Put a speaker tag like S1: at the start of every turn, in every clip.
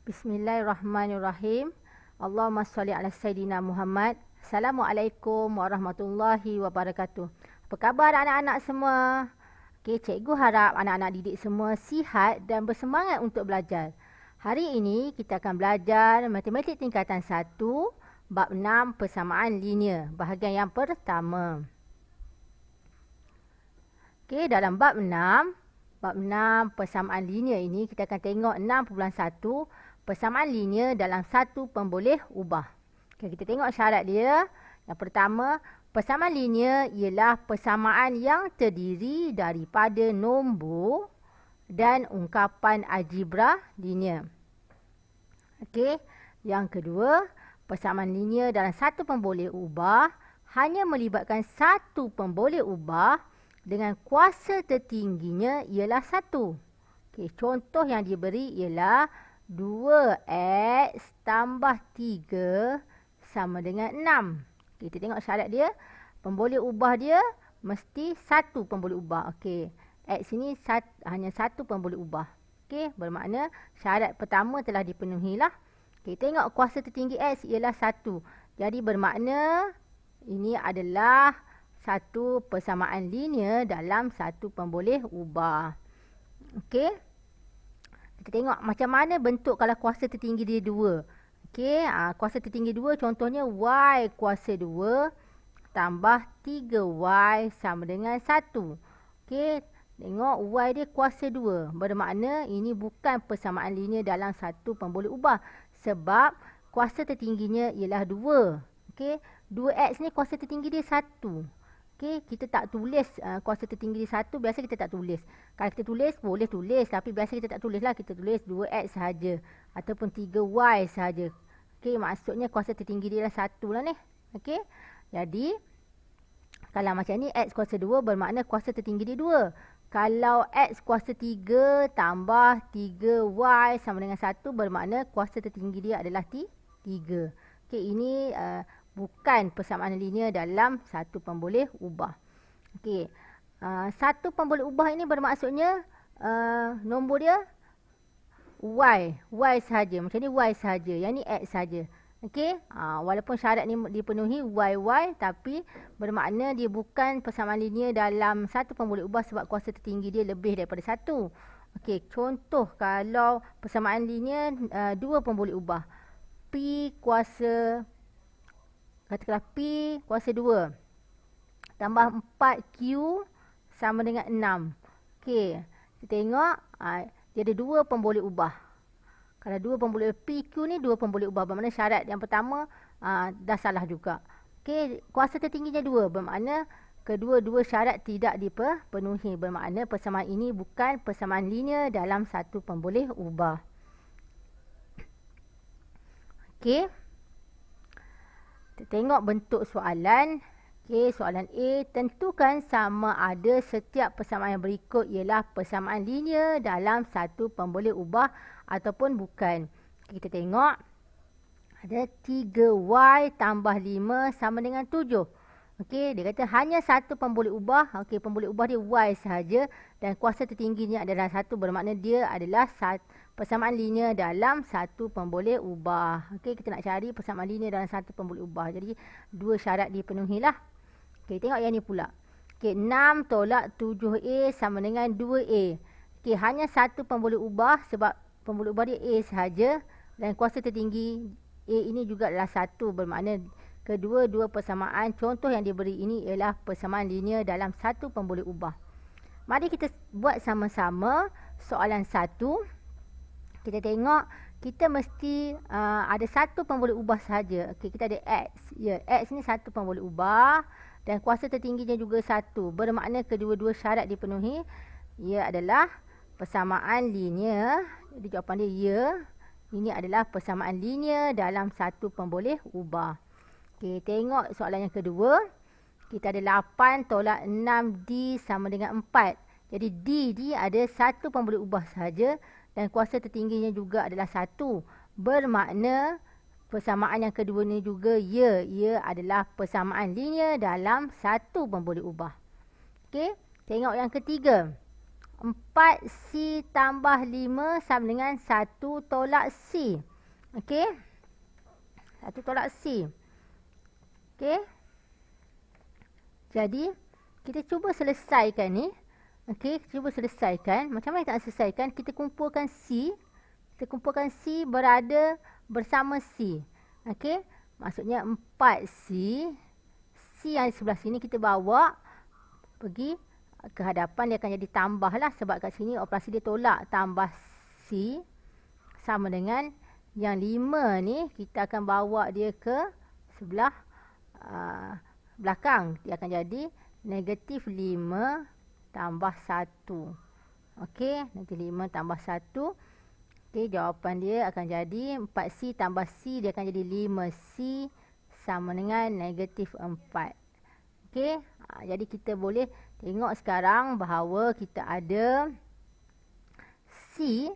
S1: Bismillahirrahmanirrahim. Allahumma salli ala Sayyidina Muhammad. Assalamualaikum warahmatullahi wabarakatuh. Apa khabar anak-anak semua? Okey, cikgu harap anak-anak didik semua sihat dan bersemangat untuk belajar. Hari ini kita akan belajar matematik tingkatan 1, bab 6 persamaan linear, bahagian yang pertama. Okey, dalam bab 6 persamaan linear ini kita akan tengok 6.1 persamaan linear dalam satu pemboleh ubah. Okay, kita tengok syarat dia. Yang pertama, persamaan linear ialah persamaan yang terdiri daripada nombor dan ungkapan algebra linear. Okey, yang kedua, persamaan linear dalam satu pemboleh ubah hanya melibatkan satu pemboleh ubah dengan kuasa tertingginya ialah 1. Okey, contoh yang diberi ialah 2x tambah 3 sama dengan 6. Kita tengok syarat dia. Pemboleh ubah dia mesti satu pemboleh ubah. Okey, x ini hanya satu pemboleh ubah. Okey, bermakna syarat pertama telah dipenuhi lah. Okey, tengok kuasa tertinggi x ialah 1. Jadi bermakna ini adalah satu persamaan linear dalam satu pemboleh ubah. Okey. Kita tengok macam mana bentuk kalau kuasa tertinggi dia 2. Okey, kuasa tertinggi 2 contohnya y kuasa 2 tambah 3y sama dengan 1. Okey, tengok y dia kuasa 2. Bermakna ini bukan persamaan linear dalam satu pemboleh ubah. Sebab kuasa tertingginya ialah 2. Okey, 2x ni kuasa tertinggi dia 1. Okey, kita tak tulis kuasa tertinggi dia 1, biasa kita tak tulis. Kalau kita tulis, boleh tulis. Tapi biasa kita tak tulis lah. Kita tulis 2x sahaja. Ataupun 3y sahaja. Okey, maksudnya kuasa tertinggi dia adalah 1 lah ni. Okey, jadi kalau macam ni, x kuasa 2 bermakna kuasa tertinggi dia 2. Kalau x kuasa 3 tambah 3y sama dengan 1 bermakna kuasa tertinggi dia adalah 3. Okey, ini bukan persamaan linear dalam satu pemboleh ubah. Okey, satu pemboleh ubah ini bermaksudnya nombor dia y sahaja. Macam ni y sahaja. Yang ni x sahaja. Okey, walaupun syarat ni dipenuhi y, tapi bermakna dia bukan persamaan linear dalam satu pemboleh ubah sebab kuasa tertinggi dia lebih daripada 1. Okey, contoh kalau persamaan linear dua pemboleh ubah. P kuasa, katakanlah P kuasa 2 tambah 4Q sama dengan 6. Okey, kita tengok dia ada dua pemboleh ubah. Kalau dua pemboleh PQ ni dua pemboleh ubah, bermakna syarat yang pertama dah salah juga. Okey, kuasa tertingginya 2 bermakna kedua-dua syarat tidak dipenuhi. Bermakna persamaan ini bukan persamaan linear dalam satu pemboleh ubah. Okey, kita tengok bentuk soalan. Okey, soalan A, tentukan sama ada setiap persamaan yang berikut ialah persamaan linear dalam satu pemboleh ubah ataupun bukan. Okey, kita tengok ada 3y tambah 5 sama dengan 7. Okey, dia kata hanya satu pemboleh ubah. Okey, pemboleh ubah dia y sahaja dan kuasa tertingginya adalah 1, bermakna dia adalah persamaan linear dalam satu pemboleh ubah. Okey, kita nak cari persamaan linear dalam satu pemboleh ubah. Jadi dua syarat dipenuhi lah. Okey, tengok yang ni pula. Okey, 6 tolak 7a sama dengan 2a. Okey, hanya satu pemboleh ubah sebab pemboleh ubah dia a sahaja dan kuasa tertinggi a ini juga adalah 1, bermakna kedua-dua persamaan contoh yang diberi ini ialah persamaan linear dalam satu pemboleh ubah. Mari kita buat sama-sama soalan 1. Kita tengok kita mesti ada satu pemboleh ubah sahaja. Okey, kita ada x. Ya, x ni satu pemboleh ubah dan kuasa tertingginya juga 1. Bermakna kedua-dua syarat dipenuhi. Ia adalah persamaan linear. Jadi jawapan dia ya. Ini adalah persamaan linear dalam satu pemboleh ubah. Okey, tengok soalan yang kedua. Kita ada 8 tolak 6D sama dengan 4. Jadi D ada satu pemboleh ubah sahaja dan kuasa tertingginya juga adalah 1. Bermakna persamaan yang kedua ni juga ya. Ia adalah persamaan linear dalam satu pemboleh ubah. Okey, tengok yang ketiga. 4C tambah 5 sama dengan 1 tolak C. Okey. 1 tolak C. Okey. Jadi, kita cuba selesaikan ni. Okey, cuba selesaikan. Macam mana kita nak selesaikan? Kita kumpulkan C. Kita kumpulkan C berada bersama C. Okey. Maksudnya 4C. C yang di sebelah sini kita bawa pergi ke hadapan, dia akan jadi tambah lah. Sebab kat sini operasi dia tolak, tambah C sama dengan yang 5 ni kita akan bawa dia ke sebelah belakang. Dia akan jadi negatif 5 tambah 1. Okey, nanti 5 tambah 1. Okey, jawapan dia akan jadi 4C tambah C, dia akan jadi 5C sama dengan negatif 4. Okey, jadi kita boleh tengok sekarang bahawa kita ada C.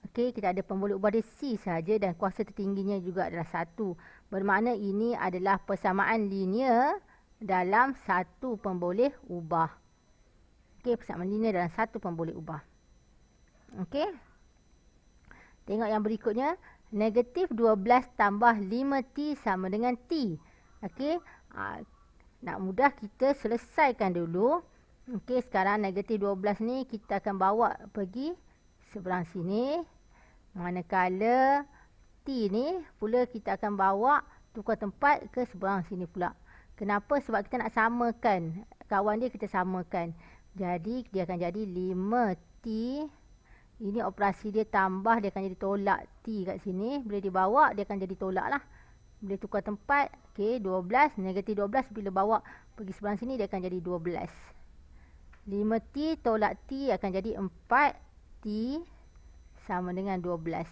S1: Okey, kita ada pemboleh ubah dia C sahaja dan kuasa tertingginya juga adalah 1. Bermakna ini adalah persamaan linear dalam satu pemboleh ubah. Okey, persamaan linear dalam satu pemboleh ubah. Okey. Tengok yang berikutnya. Negatif 12 tambah 5T sama dengan T. Okey. Nak mudah kita selesaikan dulu. Okey, sekarang negatif 12 ni kita akan bawa pergi seberang sini. Manakala T ni pula kita akan bawa tukar tempat ke seberang sini pula. Kenapa? Sebab kita nak samakan. Kawan dia kita samakan. Jadi dia akan jadi 5T. Ini operasi dia tambah, dia akan jadi tolak T kat sini. Bila dibawa dia akan jadi tolak lah. Bila tukar tempat, okey, 12, negatif 12 bila bawa pergi sebelah sini dia akan jadi 12. 5T tolak T akan jadi 4T sama dengan 12.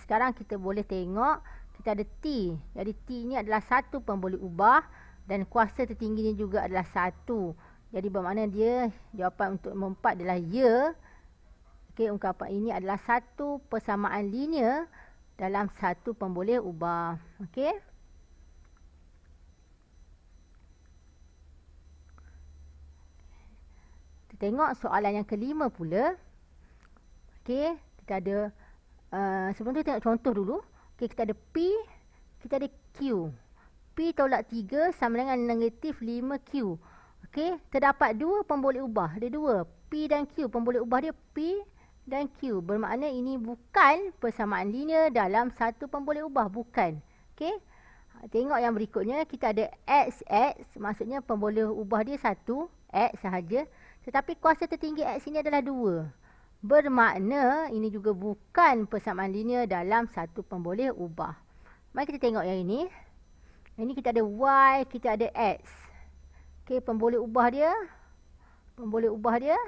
S1: Sekarang kita boleh tengok kita ada T. Jadi T ni adalah satu pemboleh ubah dan kuasa tertingginya juga adalah 1. Jadi bermakna dia jawapan untuk nombor 4 adalah ya. Okey, ungkapan ini adalah satu persamaan linear dalam satu pemboleh ubah. Okey. Kita tengok soalan yang kelima pula. Okey, kita ada sebelum tu tengok contoh dulu. Okey, kita ada P, kita ada Q. P tolak 3 sama dengan negatif 5Q. Okey, terdapat dua pemboleh ubah. Ada dua, P dan Q. Pemboleh ubah dia P dan Q. Bermakna ini bukan persamaan linear dalam satu pemboleh ubah. Bukan. Okey. Tengok yang berikutnya. Kita ada X. Maksudnya pemboleh ubah dia 1. X sahaja. Tetapi kuasa tertinggi X ini adalah 2. Bermakna ini juga bukan persamaan linear dalam satu pemboleh ubah. Mari kita tengok yang ini. Ini kita ada Y, kita ada X. Okey, pemboleh ubah dia. Pemboleh ubah dia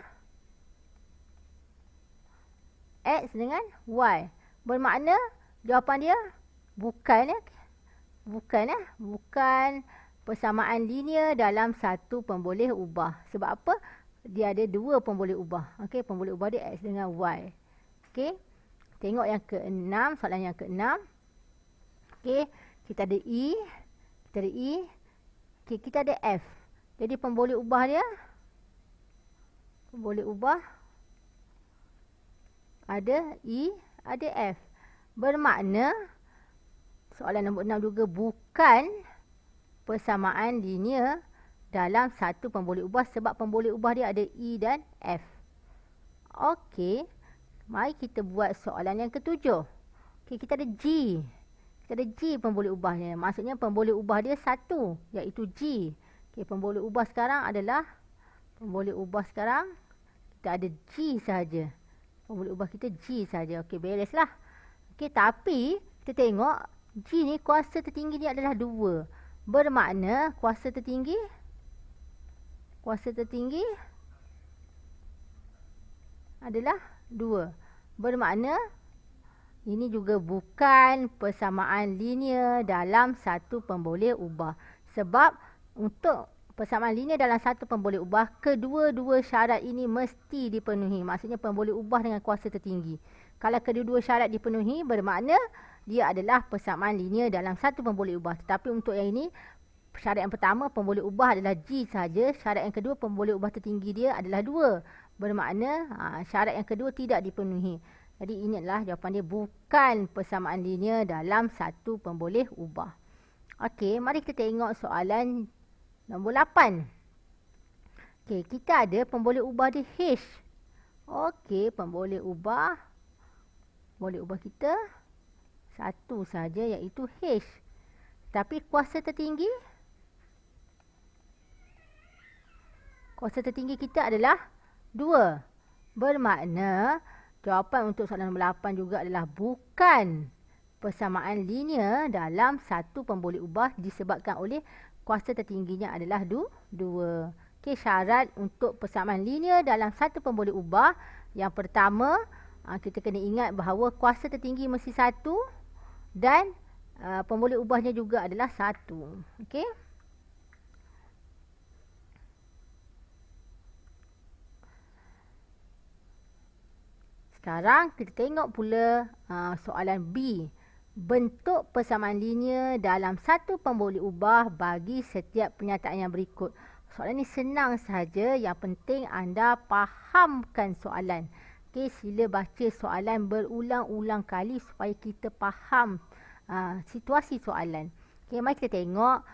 S1: X dengan Y. Bermakna jawapan dia bukan bukan persamaan linear dalam satu pemboleh ubah. Sebab apa? Dia ada dua pemboleh ubah. Okey, pemboleh ubah dia X dengan Y. Okey. Tengok yang ke-6, soalan yang ke-6. Okey, kita ada E, kita ada E. Okey, kita ada F. Jadi pemboleh ubah dia ada E, ada F. Bermakna soalan nombor 6 juga bukan persamaan linear dalam satu pemboleh ubah sebab pemboleh ubah dia ada E dan F. Okey, mari kita buat soalan yang ke-7. Okey, kita ada G. Kita ada G pemboleh ubahnya. Maksudnya pemboleh ubah dia 1, iaitu G. Okey, pemboleh ubah sekarang adalah kita ada G sahaja. Pemboleh ubah kita G saja. Okey, bereslah. Okey, tapi kita tengok G ni kuasa tertinggi dia adalah 2. Bermakna kuasa tertinggi adalah 2. Bermakna ini juga bukan persamaan linear dalam satu pemboleh ubah. Sebab untuk persamaan linear dalam satu pemboleh ubah, kedua-dua syarat ini mesti dipenuhi. Maksudnya pemboleh ubah dengan kuasa tertinggi. Kalau kedua-dua syarat dipenuhi, bermakna dia adalah persamaan linear dalam satu pemboleh ubah. Tetapi untuk yang ini, syarat yang pertama pemboleh ubah adalah G sahaja. Syarat yang kedua pemboleh ubah tertinggi dia adalah 2. Bermakna syarat yang kedua tidak dipenuhi. Jadi ini adalah jawapan dia, bukan persamaan linear dalam satu pemboleh ubah. Okey, mari kita tengok soalan nombor 8. Okey, kita ada pemboleh ubah dia H. Okey, pemboleh ubah kita satu saja, iaitu H. Tapi kuasa tertinggi kita adalah 2. Bermakna jawapan untuk soalan nombor 8 juga adalah bukan persamaan linear dalam satu pemboleh ubah disebabkan oleh kuasa tertingginya adalah 2. Okey, syarat untuk persamaan linear dalam satu pemboleh ubah. Yang pertama, kita kena ingat bahawa kuasa tertinggi mesti 1 dan pemboleh ubahnya juga adalah 1. Okey. Sekarang kita tengok pula soalan B. Bentuk persamaan linear dalam satu pemboleh ubah bagi setiap pernyataan yang berikut. Soalan ni senang saja, yang penting anda fahamkan soalan. Okey, sila baca soalan berulang-ulang kali supaya kita faham situasi soalan. Okey, mari kita tengok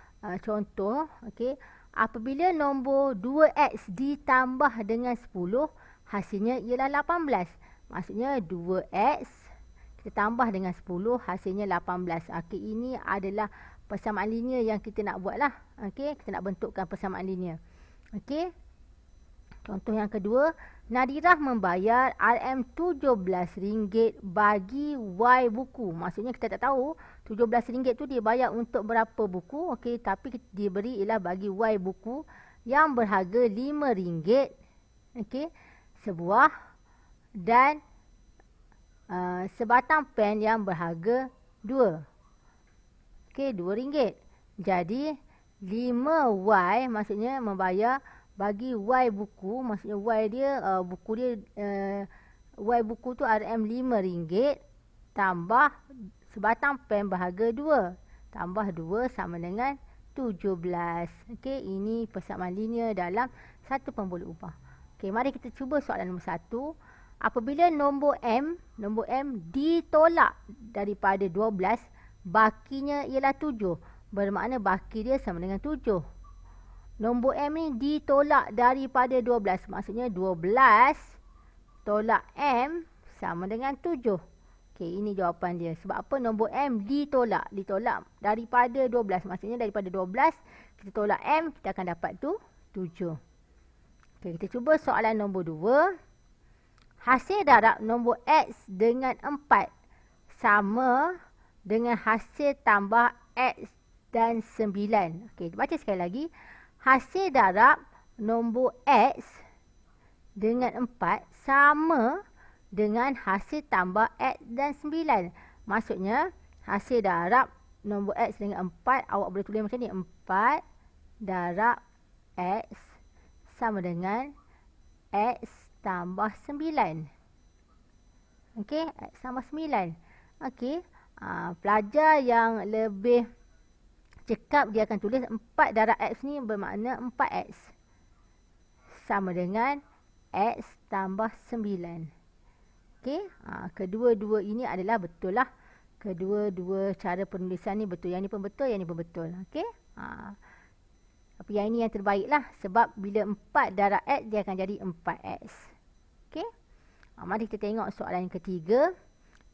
S1: contoh. Okey, apabila nombor 2x ditambah dengan 10, hasilnya ialah 18. Maksudnya 2x kita tambah dengan 10, hasilnya 18. Okey, ini adalah persamaan linear yang kita nak buat lah. Okey, kita nak bentukkan persamaan linear. Okey, contoh yang kedua, Nadirah membayar RM17 bagi Y buku. Maksudnya kita tak tahu RM17 tu dia bayar untuk berapa buku. Okey, tapi dia beri ialah bagi Y buku yang berharga RM5. Okey, sebuah dan sebatang pen yang berharga 2. Okey, RM2. Jadi 5Y maksudnya membayar bagi Y buku, maksudnya Y dia buku dia Y buku tu RM5 tambah sebatang pen berharga 2 tambah 2 sama dengan 17. Okey, ini persamaan linear dalam satu pemboleh ubah. Okey, mari kita cuba soalan nombor 1. Apabila nombor M ditolak daripada 12, bakinya ialah 7. Bermakna baki dia sama dengan 7. Nombor M ni ditolak daripada 12. Maksudnya 12 tolak M sama dengan 7. Okey, ini jawapan dia. Sebab apa? Nombor M ditolak. Ditolak daripada 12. Maksudnya daripada 12, kita tolak M, kita akan dapat tu 7. Okey, kita cuba soalan nombor 2. Hasil darab nombor X dengan 4 sama dengan hasil tambah X dan 9. Okey, baca sekali lagi. Hasil darab nombor X dengan 4 sama dengan hasil tambah X dan 9. Maksudnya, hasil darab nombor X dengan 4, awak boleh tulis macam ni. 4 darab X sama dengan X tambah 9. Okey, X tambah 9. Okey, pelajar yang lebih cekap dia akan tulis 4 darab X ni bermakna 4X sama dengan X tambah 9. Okey, kedua-dua ini adalah betul lah. Kedua-dua cara penulisan ni betul. Yang ni pun betul, yang ni pun betul. Okey, tapi yang ini yang terbaik lah. Sebab bila 4 darab X, dia akan jadi 4X. Okey, mari kita tengok soalan yang ketiga.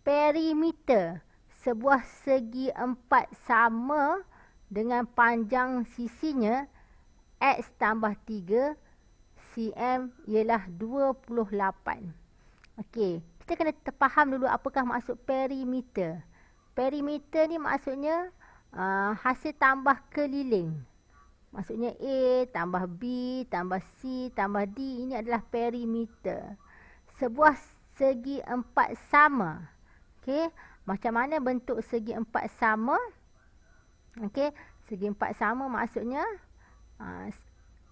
S1: Perimeter sebuah segi 4 sama dengan panjang sisinya X tambah 3 cm ialah 28. Okey, kita kena terfaham dulu apakah maksud perimeter. Perimeter ni maksudnya hasil tambah keliling. Maksudnya A tambah B tambah C tambah D, ini adalah perimeter. Sebuah segi 4 sama. Okey, macam mana bentuk segi 4 sama? Okey, segi 4 sama maksudnya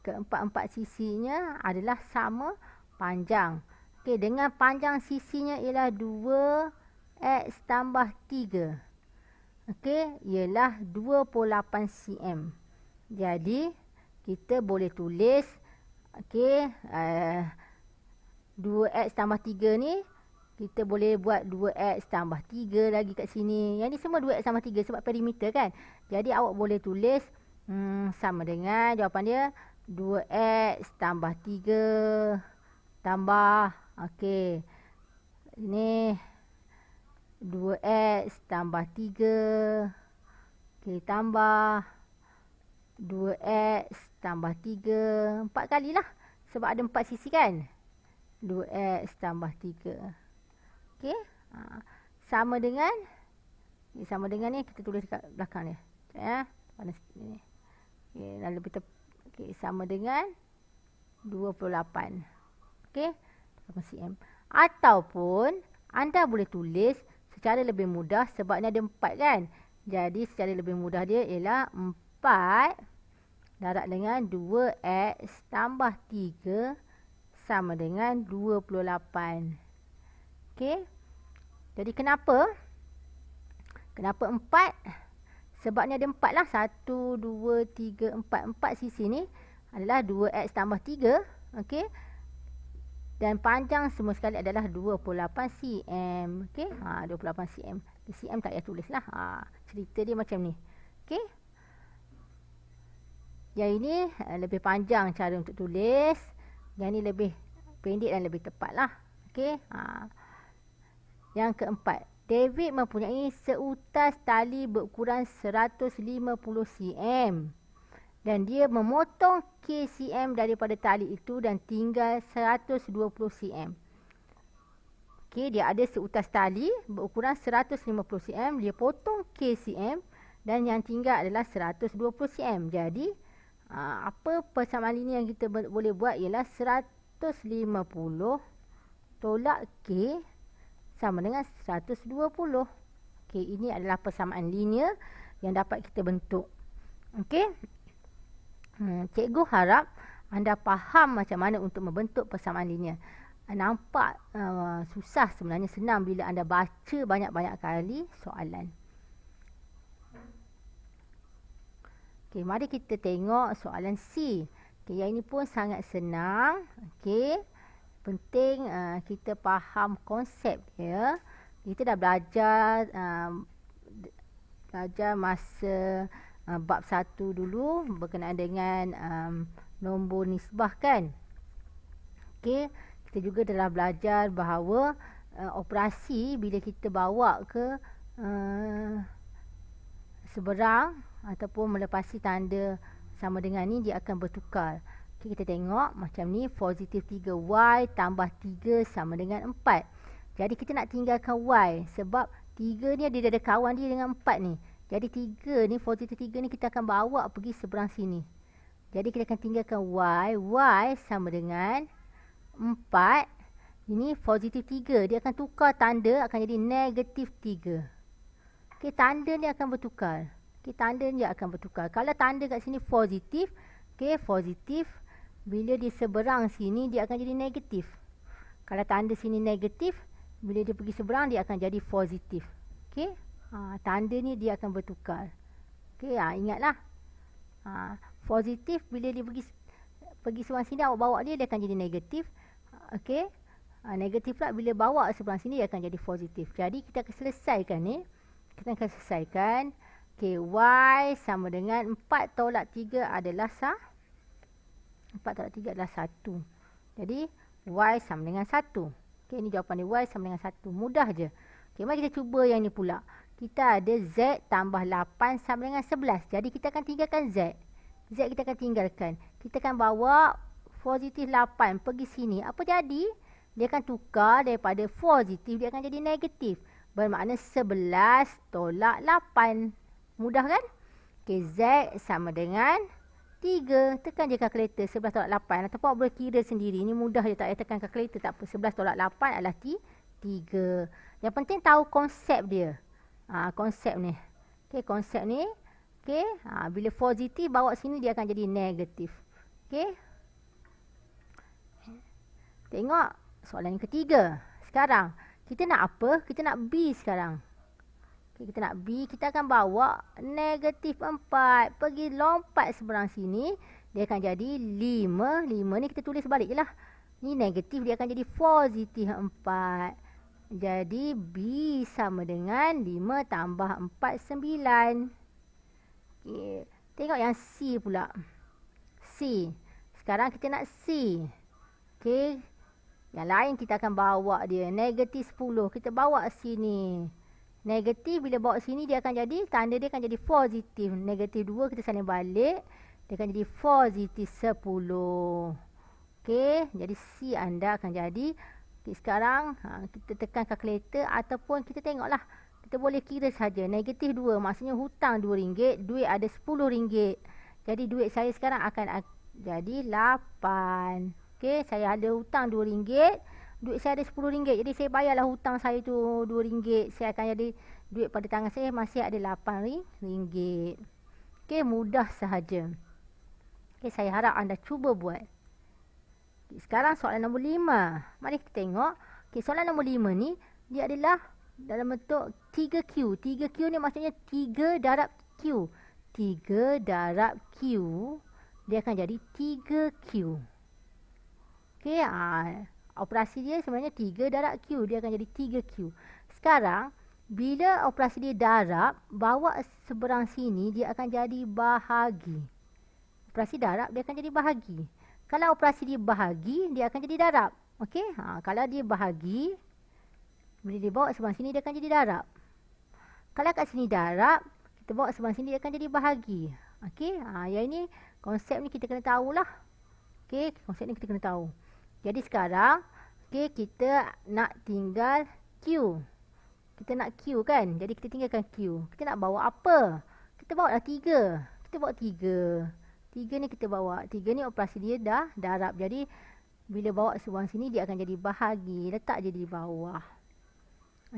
S1: keempat-empat sisinya adalah sama panjang. Okey, dengan panjang sisinya ialah 2x tambah 3. Okey, ialah 28 cm. Jadi, kita boleh tulis okey, 2x tambah 3 ni, kita boleh buat 2x tambah 3 lagi kat sini. Yang ni semua 2x tambah 3 sebab perimeter kan. Jadi awak boleh tulis sama dengan jawapan dia 2x tambah 3 tambah, okey, ini 2x tambah 3, okey, tambah 2x tambah 3, 4 kali lah sebab ada 4 sisi kan. 2x tambah 3, okey, sama dengan ni kita tulis kat belakang ni ya, pada ni. Okey, lalu kita sama dengan 28. Okey, 28 cm. Ataupun anda boleh tulis secara lebih mudah sebab ni ada 4 kan. Jadi secara lebih mudah dia ialah 4 darab dengan 2x tambah 3 sama dengan 28. Okey. Jadi kenapa 4? Sebab ni ada 4 lah. 1, 2, 3, 4. 4 sisi ni adalah 2x tambah 3. Okey. Dan panjang semua sekali adalah 28 cm. Okey. 28 cm. Cm tak payah tulis lah. Cerita dia macam ni. Okey. Yang ini lebih panjang cara untuk tulis. Yang ni lebih pendek dan lebih tepat lah. Okey. Yang keempat. David mempunyai seutas tali berukuran 150 cm. Dan dia memotong kcm daripada tali itu dan tinggal 120 cm. Okey, dia ada seutas tali berukuran 150 cm. Dia potong kcm dan yang tinggal adalah 120 cm. Jadi, apa persamaan linear yang kita boleh buat ialah 150 tolak K sama dengan 120. Okey, ini adalah persamaan linear yang dapat kita bentuk. Okey. Cikgu harap anda faham macam mana untuk membentuk persamaan linear. Nampak susah, sebenarnya senang bila anda baca banyak-banyak kali soalan. Okey, mari kita tengok soalan C. Okey, yang ini pun sangat senang. Okey. Penting kita faham konsep dia. Kita dah belajar masa bab 1 dulu berkenaan dengan nombor nisbah kan. Okey, kita juga telah belajar bahawa operasi bila kita bawa ke seberang ataupun melepasi tanda sama dengan ni, dia akan bertukar. Okay, kita tengok macam ni, positif 3y tambah 3 sama dengan 4. Jadi kita nak tinggalkan y sebab 3 ni dia ada kawan dia dengan 4 ni. Jadi 3 ni, positif 3 ni kita akan bawa pergi seberang sini. Jadi kita akan tinggalkan y sama dengan 4. Ini positif 3, dia akan tukar tanda akan jadi negatif 3. Okay, tanda ni akan bertukar. Okay, tanda ni akan bertukar. Kalau tanda kat sini positif, okay, positif. Bila di seberang sini, dia akan jadi negatif. Kalau tanda sini negatif, bila dia pergi seberang, dia akan jadi positif. Okey, tanda ni dia akan bertukar. Okey, ingatlah. Positif, bila dia pergi seberang sini, awak bawa dia akan jadi negatif. Okey, negatif pula, bila bawa seberang sini, dia akan jadi positif. Jadi, kita akan selesaikan ni. Kita akan selesaikan. Okey, y sama dengan 4 tolak 3 adalah 4 tolak 3 adalah 1. Jadi, y sama dengan 1. Okey, ini jawapan dia, y sama dengan 1. Mudah je. Okey, mari kita cuba yang ni pula. Kita ada z tambah 8 sama dengan 11. Jadi, kita akan tinggalkan z. Z kita akan tinggalkan. Kita akan bawa positif 8 pergi sini. Apa jadi? Dia akan tukar daripada positif, dia akan jadi negatif. Bermakna 11 tolak 8. Mudah kan? Okey, z sama dengan 3. Tekan je kalkulator 11 tolak 8. Ataupun awak boleh kira sendiri. Ini mudah je, tak payah tekan kalkulator. Tak apa. 11 tolak 8 adalah 3. Yang penting tahu konsep dia. Konsep ni. Okey, konsep ni. Okey, bila positif bawa sini dia akan jadi negatif. Okey. Tengok soalan yang ketiga. Sekarang kita nak apa? Kita nak B sekarang. Kita nak B, kita akan bawa negatif 4. Pergi lompat seberang sini. Dia akan jadi 5. 5 ni kita tulis balik je lah. Ni negatif, dia akan jadi positif 4. Jadi B sama dengan 5 tambah 4, 9. Okay. Tengok yang C pula. C. Sekarang kita nak C. Okay. Yang lain kita akan bawa dia. Negatif 10. Kita bawa sini. Negatif bila bawa sini dia akan jadi, tanda dia akan jadi positif. Negatif 2 kita salin balik. Dia akan jadi positif 10. Okay. Jadi C anda akan jadi. Okay, sekarang kita tekan kalkulator ataupun kita tengoklah. Kita boleh kira saja. Negatif 2 maksudnya hutang RM2. Duit ada RM10. Jadi duit saya sekarang akan jadi 8. Okay, saya ada hutang RM2. Duit saya ada RM10. Jadi saya bayarlah hutang saya tu RM2. Saya akan jadi duit pada tangan saya masih ada RM8. Okay, mudah sahaja. Okay, saya harap anda cuba buat. Sekarang soalan nombor 5. Mari kita tengok. Okay, soalan nombor 5 ni, dia adalah dalam bentuk 3Q. 3Q ni maksudnya 3 darab Q. 3 darab Q, dia akan jadi 3Q. Okay, operasi dia sebenarnya 3 darab Q. Dia akan jadi 3Q. Sekarang, bila operasi dia darab, bawa seberang sini, dia akan jadi bahagi. Operasi darab, dia akan jadi bahagi. Kalau operasi dia bahagi, dia akan jadi darab. Okey? Kalau dia bahagi, bila dia bawa sebelah sini, dia akan jadi darab. Kalau kat sini darab, kita bawa sebelah sini, dia akan jadi bahagi. Okey? Yang ini, konsep ni kita kena tahulah. Okey? Konsep ni kita kena tahu. Jadi sekarang, okey, kita nak tinggal Q. Kita nak Q kan? Jadi kita tinggalkan Q. Kita nak bawa apa? Kita bawa lah 3. Kita bawa 3. 3 ni kita bawa. 3 ni operasi dia dah darab. Jadi, bila bawa sebelah sini, dia akan jadi bahagi. Letak je di bawah.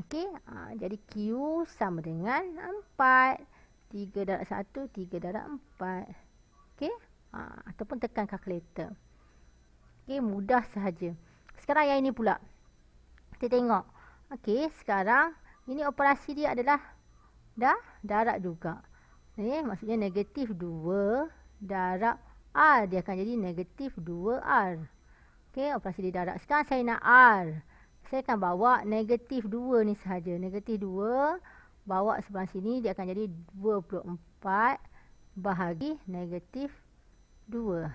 S1: Okey. Jadi, Q sama dengan 4. 3 darab 1, 3 darab 4. Okey. Ataupun tekan kalkulator. Okey, mudah sahaja. Sekarang yang ini pula. Kita tengok. Okey, sekarang, ini operasi dia adalah dah darab juga. Maksudnya negatif 2. Darab R, dia akan jadi negatif 2R. Okey, operasi dia darab. Sekarang saya nak R. Saya akan bawa negatif 2 ni sahaja. Negatif 2, bawa sebelah sini, dia akan jadi 24 bahagi negatif 2.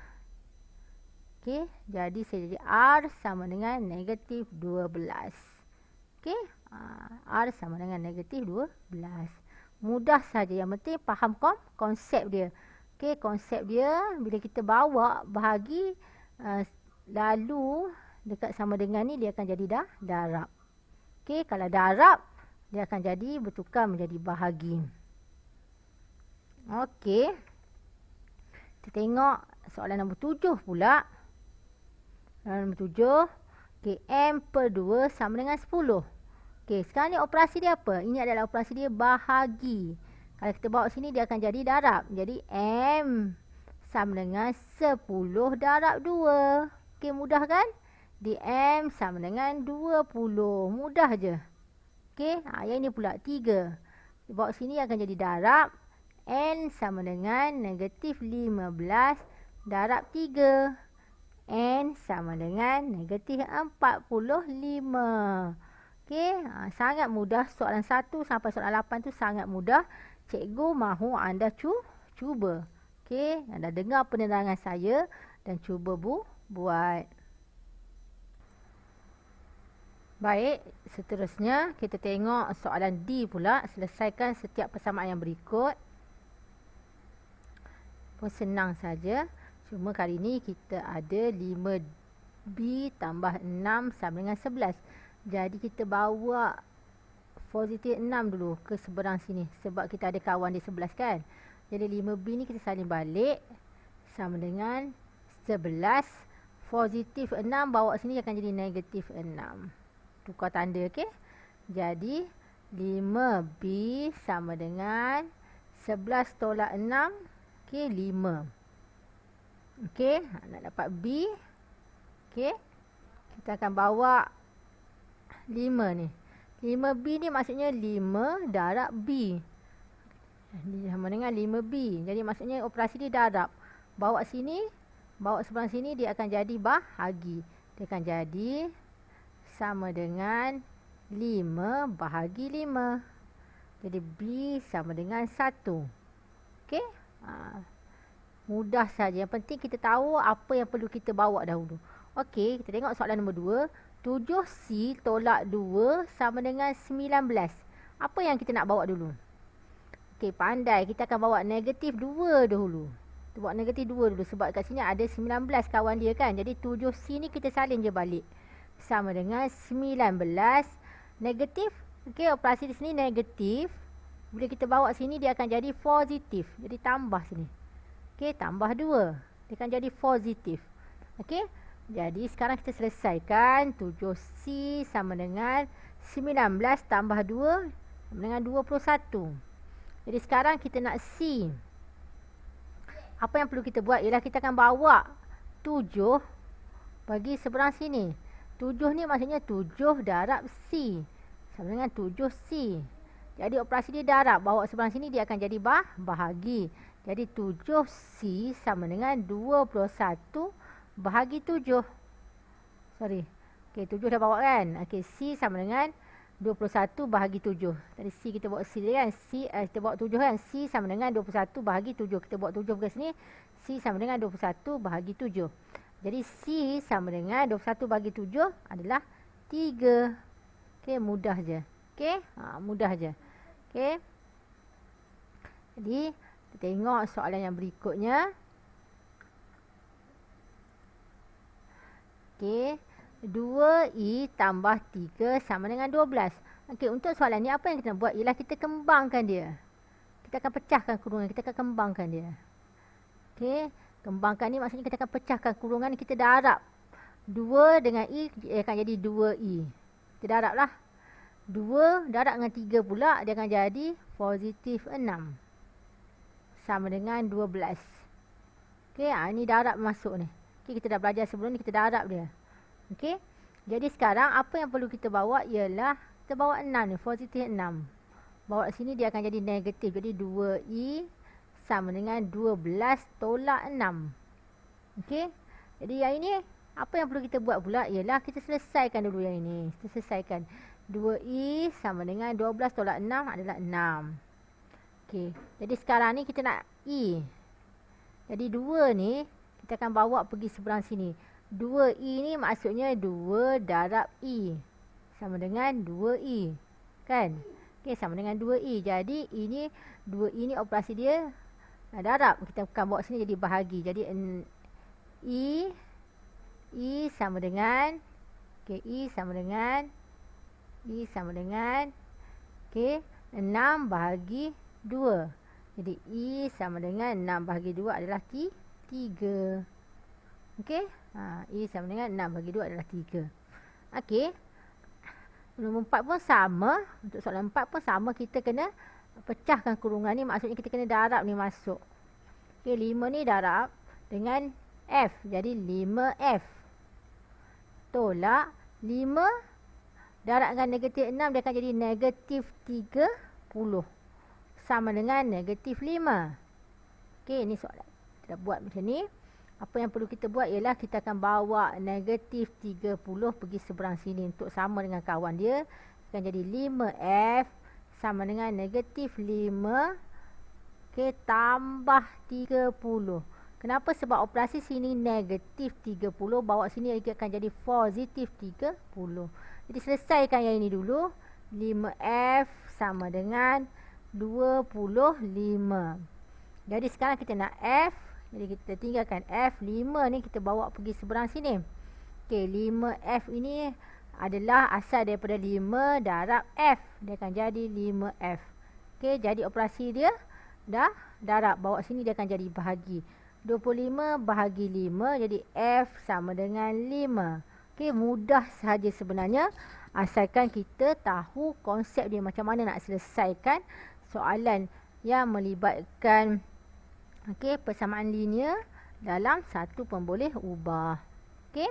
S1: Okey, jadi saya jadi R sama dengan negatif 12. Okey, R sama dengan negatif 12. Mudah saja. Yang penting faham konsep dia. Okey, konsep dia bila kita bawa bahagi lalu dekat sama dengan ni, dia akan jadi darab. Okey, kalau darab dia akan jadi bertukar menjadi bahagi. Okey. Kita tengok soalan nombor 7 pula. Soalan nombor 7. Okey, M per 2 sama dengan 10. Okey, sekarang ni operasi dia apa? Ini adalah operasi dia bahagi. Kalau kita bawa sini, dia akan jadi darab. Jadi, M sama dengan 10 darab 2. Okey, mudah kan? Di M sama dengan 20. Mudah je. Okey, yang ini pula 3. Bawa sini akan jadi darab. N sama dengan negatif 15 darab 3. N sama dengan negatif 45. Okey, sangat mudah. Soalan 1 sampai soalan 8 tu sangat mudah. Cikgu mahu anda cuba. Okey, anda dengar penerangan saya dan cuba buat. Baik, seterusnya kita tengok soalan D pula. Selesaikan setiap persamaan yang berikut. Pun senang saja. Cuma kali ni kita ada 5B tambah 6 sama dengan 11. Jadi kita bawa positif 6 dulu ke seberang sini. Sebab kita ada kawan di 11 kan. Jadi 5B ni kita salin balik. Sama dengan 11. Positif 6 bawa sini akan jadi negatif 6. Tukar tanda, okey. Jadi 5B sama dengan 11 tolak 6. Okey, 5. Okey, nak dapat B. Okey. Kita akan bawa 5 ni. 5B ni maksudnya 5 darab B. Sama dengan 5B. Jadi maksudnya operasi dia darab. Bawa sini, bawa sebelah sini, dia akan jadi bahagi. Dia akan jadi sama dengan 5 bahagi 5. Jadi B sama dengan 1. Okey? Mudah saja. Yang penting kita tahu apa yang perlu kita bawa dahulu. Okey, kita tengok soalan nombor 2. 7C tolak 2 sama dengan 19. Apa yang kita nak bawa dulu? Okey, pandai. Kita akan bawa negatif 2 dahulu. Kita bawa negatif 2 dulu sebab kat sini ada 19 kawan dia kan. Jadi 7C ni kita salin je balik. Sama dengan 19 negatif. Okey, operasi di sini negatif. Bila kita bawa sini dia akan jadi positif. Jadi tambah sini. Okey, tambah 2. Dia akan jadi positif. Okey. Jadi sekarang kita selesaikan 7C sama dengan 19 tambah 2 sama dengan 21. Jadi sekarang kita nak C. Apa yang perlu kita buat ialah kita akan bawa 7 bagi seberang sini. 7 ni maksudnya 7 darab C. Sama dengan 7C. Jadi operasi dia darab. Bawa seberang sini dia akan jadi bahagi. Jadi 7C sama dengan 21 bahagi 7. Sorry. Okey, 7 dah bawa kan? Okey, C sama dengan 21 bahagi 7. Tadi C kita bawa C kan? Kita bawa 7 kan? C sama dengan 21 bahagi 7. Kita bawa 7 ke sini. C sama dengan 21 bahagi 7. Jadi C sama dengan 21 bahagi 7 adalah 3. Okey, mudah je. Okey, mudah je. Okey. Jadi, kita tengok soalan yang berikutnya. Okey. 2i tambah 3 sama dengan 12. Okey, untuk soalan ni apa yang kita nak buat ialah kita kembangkan dia. Kita akan pecahkan kurungan, kita akan kembangkan dia. Okey, kembangkan ni maksudnya kita akan pecahkan kurungan, kita darab. 2 dengan i dia akan jadi 2i. Kita darablah. 2 darab dengan 3 pula dia akan jadi positif 6. Sama dengan 12. Okey, ini darab masuk ni. Okey, kita dah belajar sebelum ni, kita darab dia. Okey. Jadi sekarang apa yang perlu kita bawa ialah kita bawa 6 ni, positif 6. Bawa sini dia akan jadi negatif. Jadi 2i sama dengan 12 tolak 6. Okey. Jadi yang ini apa yang perlu kita buat pula ialah kita selesaikan dulu yang ini. Kita selesaikan. 2i sama dengan 12 tolak 6 adalah 6. Okey. Jadi sekarang ni kita nak i. Jadi 2 ni kita akan bawa pergi seberang sini. 2i ni maksudnya 2 darab i. Sama dengan 2i. Kan? Okey, sama dengan 2i. Jadi ini 2i ni operasi dia darab. Kita akan bawa sini jadi bahagi. Jadi i sama dengan okey, i sama dengan okey, 6 bahagi 2. Jadi i sama dengan 6 bahagi 2 adalah 3. Okey. I sama dengan 6 bagi 2 adalah 3. Okey. Nombor 4 pun sama. Untuk soalan 4 pun sama. Kita kena pecahkan kurungan ni. Maksudnya kita kena darab ni masuk. Okey, 5 ni darab dengan F. Jadi 5F. Tolak 5 darab dengan negatif 6. Dia akan jadi negatif 30. Sama dengan negatif 5. Okey, ini soalan. Kita buat macam ni. Apa yang perlu kita buat ialah kita akan bawa negatif 30 pergi seberang sini untuk sama dengan kawan dia. Akan jadi 5F sama dengan negatif 5. Okey, tambah 30. Kenapa? Sebab operasi sini negatif 30. Bawa sini akan jadi positif 30. Jadi selesaikan yang ini dulu. 5F sama dengan 25. Jadi sekarang kita nak F. Jadi kita tinggalkan F. 5 ni kita bawa pergi seberang sini. Okey, 5F ini adalah asal daripada 5 darab F. Dia akan jadi 5F. Okey, jadi operasi dia dah darab. Bawa sini dia akan jadi bahagi. 25 bahagi 5. Jadi F sama dengan 5. Okey, mudah sahaja sebenarnya. Asalkan kita tahu konsep dia macam mana nak selesaikan soalan yang melibatkan okey, persamaan linear dalam satu pemboleh ubah. Okey.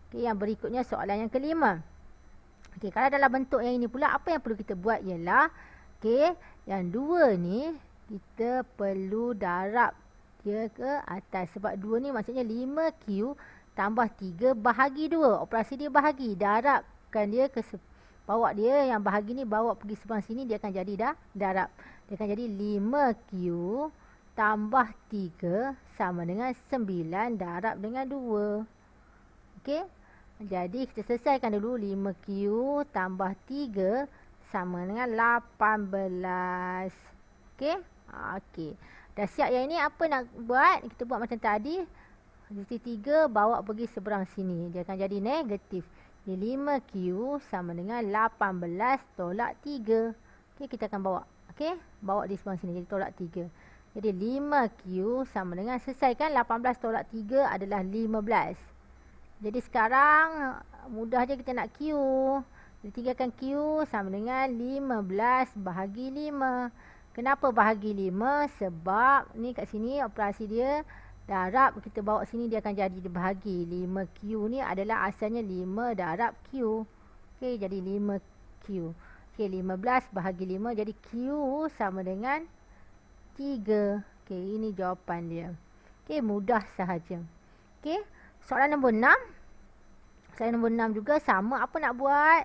S1: Okey, yang berikutnya soalan yang kelima. Okey, kalau dalam bentuk yang ini pula apa yang perlu kita buat ialah okey, yang 2 ni kita perlu darab dia ke atas sebab 2 ni maksudnya 5Q tambah 3 bahagi 2. Operasi dia bahagi. Darabkan dia bawa dia yang bahagi ni bawa pergi sebelah sini, dia akan jadi darab. Dia akan jadi 5Q tambah 3 sama dengan 9 darab dengan 2. Okey. Jadi kita selesaikan dulu. 5Q tambah 3 sama dengan 18. Okey. Okey. Dah siap yang ini, apa nak buat? Kita buat macam tadi. Jadi 3 bawa pergi seberang sini. Dia akan jadi negatif. Jadi 5Q sama dengan 18 tolak 3. Okey, kita akan bawa. Okey, bawa di seberang sini. Jadi tolak 3. Jadi 5Q sama dengan, selesaikan 18 tolak 3 adalah 15. Jadi sekarang mudah je kita nak Q. Jadi 3 akan Q sama dengan 15 bahagi 5. Kenapa bahagi 5? Sebab ni kat sini operasi dia darab, kita bawa sini dia akan jadi dibahagi. 5Q ni adalah asalnya 5 darab Q. Okey, jadi 5Q. Okey, 15 bahagi 5 jadi Q sama dengan 3. Okey, ini jawapan dia. Okey, mudah sahaja. Okey, soalan nombor 6. Soalan nombor 6 juga sama. Apa nak buat?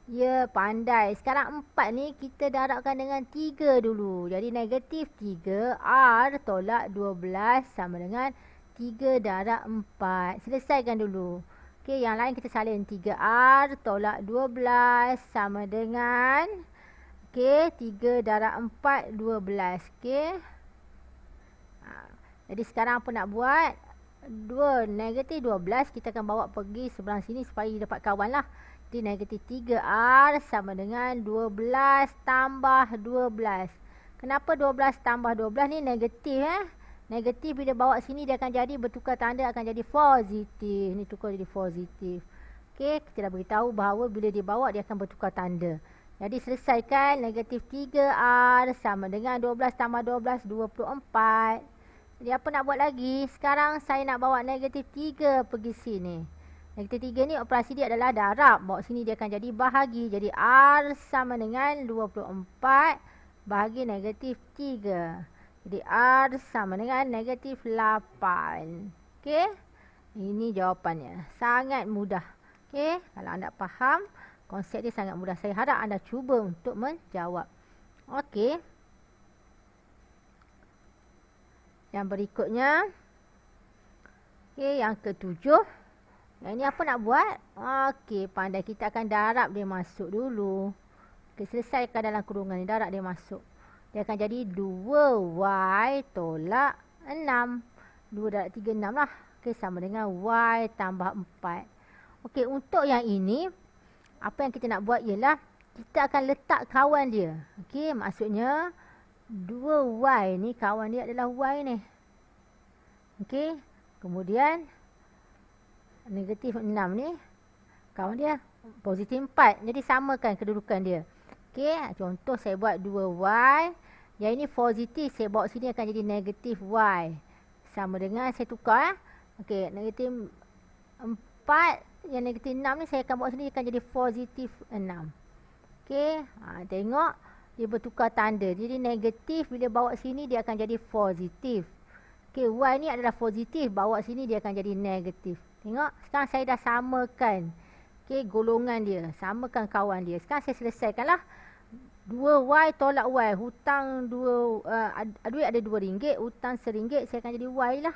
S1: Ya, pandai. Sekarang 4 ni kita darabkan dengan 3 dulu. Jadi negatif 3 R tolak 12 sama dengan 3 darab 4. Selesaikan dulu. Okey, yang lain kita salin. 3R tolak 12 sama dengan, okey, 3 darab 4, 12. Okey. Jadi sekarang apa nak buat? Negatif 12 kita akan bawa pergi seberang sini supaya dapat kawan lah. Jadi negatif 3R sama dengan 12 tambah 12. Kenapa 12 tambah 12 ni negatif Negatif bila bawa sini dia akan jadi bertukar tanda, akan jadi positif. Ni tukar jadi positif. Okey, kita dah beritahu bahawa bila dia bawa dia akan bertukar tanda. Jadi selesaikan. Negatif 3R sama dengan 12 tambah 12, 24. Jadi apa nak buat lagi? Sekarang saya nak bawa negatif 3 pergi sini. Negatif 3 ni operasi dia adalah darab. Bawa sini dia akan jadi bahagi. Jadi R sama dengan 24 bahagi negatif 3. Jadi R sama dengan negatif 8. Okey. Ini jawapannya. Sangat mudah. Okey. Kalau anda faham, konsep dia sangat mudah. Saya harap anda cuba untuk menjawab. Okey. Yang berikutnya. Okey, yang ketujuh. Yang ini apa nak buat? Okey, pandai. Kita akan darab dia masuk dulu. Okey, selesaikan dalam kurungan ni. Darab dia masuk. Dia akan jadi 2Y tolak 6. 2 darab 3, 6 lah. Okey, sama dengan Y tambah 4. Okey, untuk yang ini, apa yang kita nak buat ialah, kita akan letak kawan dia. Okey, maksudnya 2Y ni, kawan dia adalah Y ni. Okey, kemudian negatif 6 ni kawan dia positif 4. Jadi samakan kedudukan dia. Okey, contoh saya buat 2Y. Yang ini positif, saya bawa sini akan jadi negatif Y. Sama dengan saya tukar. Okey, negatif 4. Yang negatif 6 ni saya akan bawa sini akan jadi positif 6. Okey, tengok dia bertukar tanda. Jadi negatif bila bawa sini dia akan jadi positif. Okey, Y ni adalah positif, bawa sini dia akan jadi negatif. Tengok, sekarang saya dah samakan. Okey, golongan dia. Samakan kawan dia. Sekarang saya selesaikanlah. 2Y tolak Y. Hutang duit ada RM2. Hutang RM1. Saya akan jadi Y lah.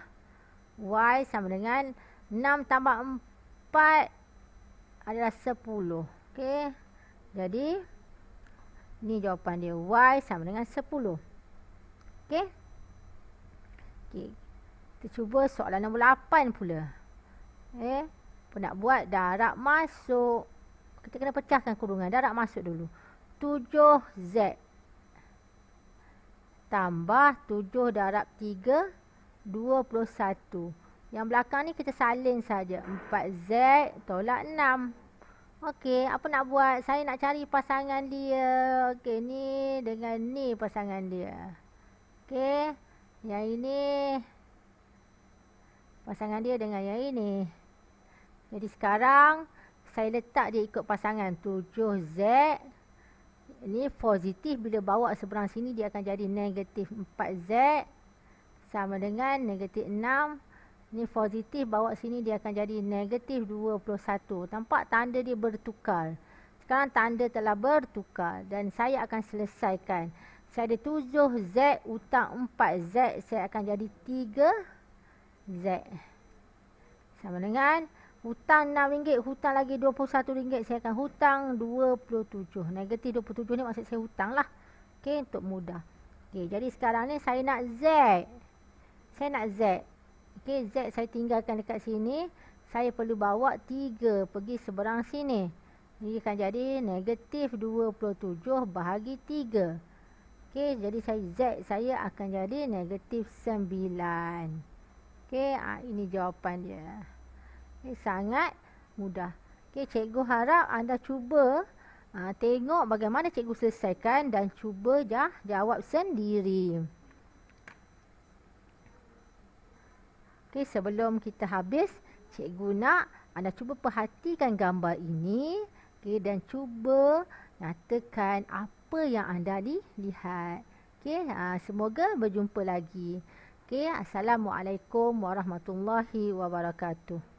S1: Y sama dengan 6 tambah 4 adalah 10. Okey. Jadi, ni jawapan dia. Y sama dengan 10. Okey. Okey. Kita cuba soalan nombor 8 pula. Apa nak buat? Darab masuk. Kita kena pecahkan kurungan. Darab masuk dulu. 7Z tambah 7 darab 3, 21. Yang belakang ni kita salin saja. 4Z tolak 6. Okey, apa nak buat? Saya nak cari pasangan dia. Okey, ni dengan ni pasangan dia. Okey, yang ini pasangan dia dengan yang ini. Jadi sekarang saya letak dia ikut pasangan 7Z. Ini positif, bila bawa seberang sini dia akan jadi negatif 4Z sama dengan negatif 6 Ni positif, bawa sini dia akan jadi negatif 21. Nampak tanda dia bertukar. Sekarang tanda telah bertukar dan saya akan selesaikan. Saya ada 7Z hutang 4Z, saya akan jadi 3Z. Sama dengan hutang RM6, hutang lagi RM21, saya akan hutang 27. Negatif 27 ni maksud saya hutang lah. Okey, untuk mudah. Okey, jadi sekarang ni saya nak Z. Saya nak Z. Okey, Z saya tinggalkan dekat sini. Saya perlu bawa 3 pergi seberang sini. Ini akan jadi negatif 27 bahagi 3. Okey, jadi Z saya akan jadi negatif 9. Okey, ini jawapan dia. Okay, sangat mudah. Okey, cikgu harap anda cuba tengok bagaimana cikgu selesaikan dan cuba jawab sendiri. Okey, sebelum kita habis, cikgu nak anda cuba perhatikan gambar ini, okey, dan cuba nyatakan apa yang anda lihat. Okey, semoga berjumpa lagi. Okey, Assalamualaikum warahmatullahi wabarakatuh.